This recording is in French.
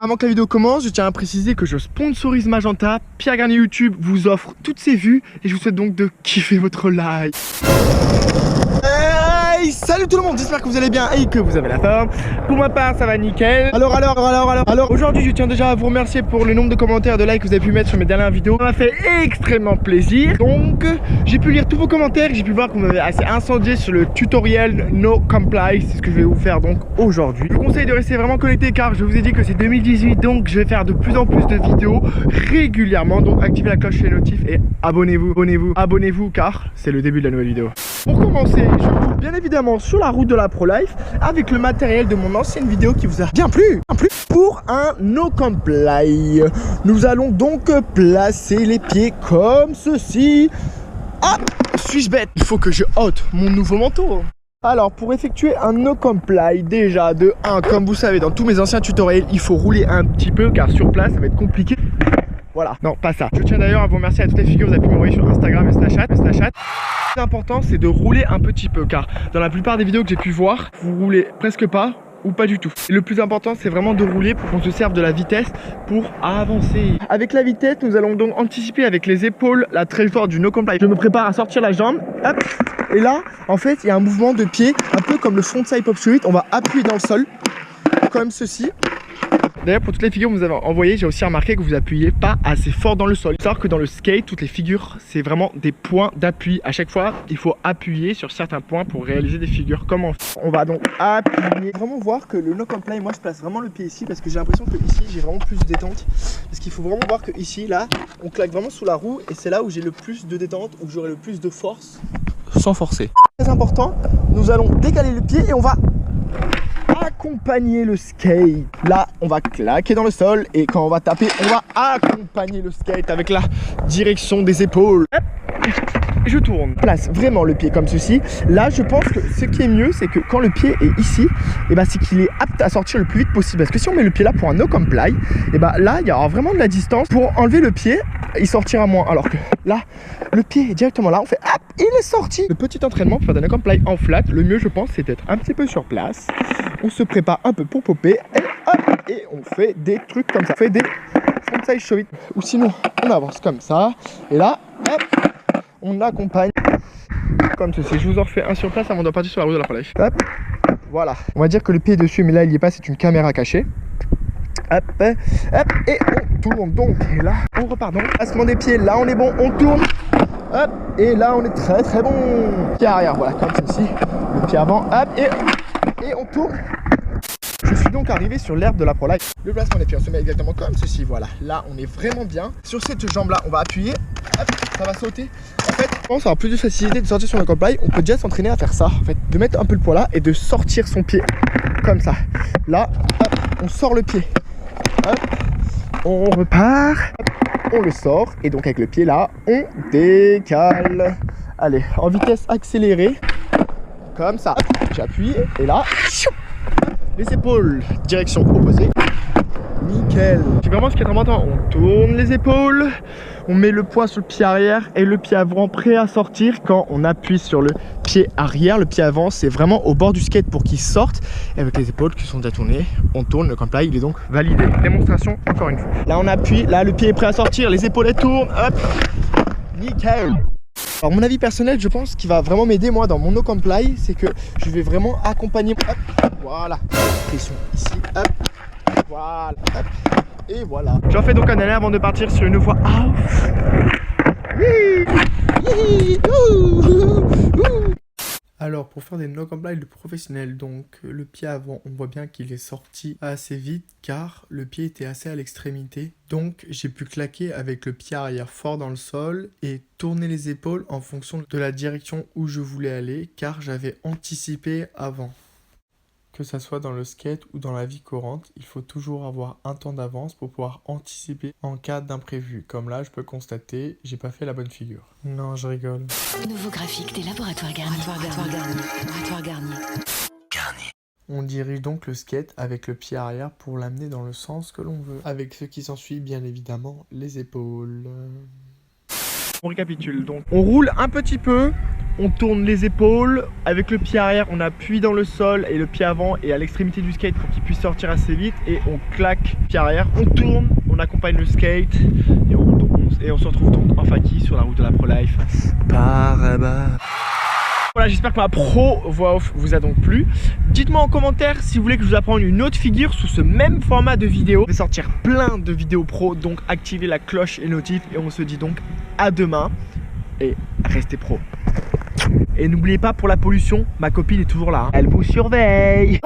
Avant que la vidéo commence, je tiens à préciser que je sponsorise Magenta. Pierre Garnier YouTube vous offre toutes ses vues et je vous souhaite donc de kiffer votre live. Hey, salut tout le monde, j'espère que vous allez bien et que vous avez la forme. Pour ma part, ça va nickel. Alors, aujourd'hui, je tiens déjà à vous remercier pour le nombre de commentaires, de likes que vous avez pu mettre sur mes dernières vidéos. Ça m'a fait extrêmement plaisir. Donc, j'ai pu lire tous vos commentaires, j'ai pu voir que vous m'avez assez incendié sur le tutoriel No Comply. C'est ce que je vais vous faire donc aujourd'hui. Je vous conseille de rester vraiment connecté car je vous ai dit que c'est 2018, donc je vais faire de plus en plus de vidéos régulièrement. Donc, activez la cloche et les notifs et abonnez-vous car c'est le début de la nouvelle vidéo. Pour commencer, je roule bien évidemment sur la route de la ProLife avec le matériel de mon ancienne vidéo qui vous a bien plu. Pour un No Comply, nous allons donc placer les pieds comme ceci. Ah, suis-je bête? Il faut que je ôte mon nouveau manteau. Alors pour effectuer un No Comply, déjà de 1, comme vous savez dans tous mes anciens tutoriels, il faut rouler un petit peu car sur place ça va être compliqué. Voilà, non pas ça. Je tiens d'ailleurs à vous remercier à toutes les figures que vous avez pu m'envoyer sur Instagram et Snapchat. Ce qui est important, c'est de rouler un petit peu car dans la plupart des vidéos que j'ai pu voir, vous roulez presque pas ou pas du tout. Et le plus important, c'est vraiment de rouler pour qu'on se serve de la vitesse pour avancer. Avec la vitesse, nous allons donc anticiper avec les épaules la trajectoire du No Comply. Je me prépare à sortir la jambe, hop, et là, en fait, il y a un mouvement de pied, un peu comme le frontside pop suite. On va appuyer dans le sol, comme ceci. D'ailleurs, pour toutes les figures que vous avez envoyées, j'ai aussi remarqué que vous appuyez pas assez fort dans le sol. Alors que dans le skate, toutes les figures, c'est vraiment des points d'appui. À chaque fois, il faut appuyer sur certains points pour réaliser des figures comme on va donc appuyer. Vraiment voir que le No Comply, moi je place vraiment le pied ici parce que j'ai l'impression que ici j'ai vraiment plus de détente. Parce qu'il faut vraiment voir que ici, là, on claque vraiment sous la roue et c'est là où j'ai le plus de détente, où j'aurai le plus de force sans forcer. Très important, nous allons décaler le pied et on va accompagner le skate. Là, on va claquer dans le sol et quand on va taper, on va accompagner le skate avec la direction des épaules. Hop, je tourne. Place vraiment le pied comme ceci. Là, je pense que ce qui est mieux, c'est que quand le pied est ici, et c'est qu'il est apte à sortir le plus vite possible. Parce que si on met le pied là pour un No Comply, là, il y aura vraiment de la distance. Pour enlever le pied, il sortira moins. Alors que là, le pied est directement là. On fait hop, il est sorti. Le petit entraînement pour faire des No Comply en flat, le mieux, je pense, c'est d'être un petit peu sur place. On se prépare un peu pour popper et hop, et on fait des trucs comme ça. On fait des frontside show it. Ou sinon, on avance comme ça. Et là, hop, on accompagne comme ceci. Je vous en refais un sur place avant de partir sur la route de la ProLife. Hop, voilà. On va dire que le pied est dessus, mais là, il n'y est pas. C'est une caméra cachée. Hop, hop, et on tourne donc. Et là, on repart donc. Placement des pieds, là, on est bon. On tourne. Hop, et là, on est très très bon. Pied arrière, voilà, comme ceci. Le pied avant, hop, et on tourne. Je suis donc arrivé sur l'herbe de la ProLife. Le placement des pieds, on se met exactement comme ceci, voilà. Là, on est vraiment bien. Sur cette jambe-là, on va appuyer. Hop, ça va sauter. En fait, je pense avoir plus de facilité de sortir sur le Comply. On peut déjà s'entraîner à faire ça. En fait, de mettre un peu le poids là et de sortir son pied. Comme ça. Là, hop, on sort le pied. Hop, on repart. Hop, on le sort. Et donc, avec le pied là, on décale. Allez, en vitesse accélérée. Comme ça. J'appuie et là, les épaules, direction opposée. Nickel. C'est vraiment ce qui est important. On tourne les épaules, on met le poids sur le pied arrière et le pied avant prêt à sortir quand on appuie sur le pied arrière. Le pied avant, c'est vraiment au bord du skate pour qu'il sorte. Et avec les épaules qui sont déjà tournées, on tourne. Le Comply, il est donc validé. Démonstration encore une fois. Là, on appuie. Là, le pied est prêt à sortir. Les épaules, elles tournent. Hop. Nickel. Alors mon avis personnel, je pense qu'il va vraiment m'aider moi dans mon No Comply, c'est que je vais vraiment accompagner, hop, voilà, pression ici, hop, voilà, hop, et voilà. J'en fais donc un aller avant de partir sur une voie off. Alors pour faire des No Comply de professionnel, donc le pied avant, on voit bien qu'il est sorti assez vite car le pied était assez à l'extrémité. Donc j'ai pu claquer avec le pied arrière fort dans le sol et tourner les épaules en fonction de la direction où je voulais aller car j'avais anticipé avant. Que ça soit dans le skate ou dans la vie courante, il faut toujours avoir un temps d'avance pour pouvoir anticiper en cas d'imprévu. Comme là, je peux constater, j'ai pas fait la bonne figure. Non, je rigole. Nouveau graphique des laboratoires Garnier. Laboratoire Garnier. On dirige donc le skate avec le pied arrière pour l'amener dans le sens que l'on veut. Avec ce qui s'ensuit, bien évidemment, les épaules. On récapitule, donc on roule un petit peu, on tourne les épaules, avec le pied arrière on appuie dans le sol et le pied avant est à l'extrémité du skate pour qu'il puisse sortir assez vite et on claque pied arrière, on tourne, on accompagne le skate et on se retrouve donc en faki sur la route de la Pro-Life par là-bas. Voilà, j'espère que ma pro voix off vous a donc plu. Dites-moi en commentaire si vous voulez que je vous apprenne une autre figure sous ce même format de vidéo. Je vais sortir plein de vidéos pro, donc activez la cloche et notif. Et on se dit donc à demain. Et restez pro. Et n'oubliez pas, pour la pollution, ma copine est toujours là. Hein. Elle vous surveille.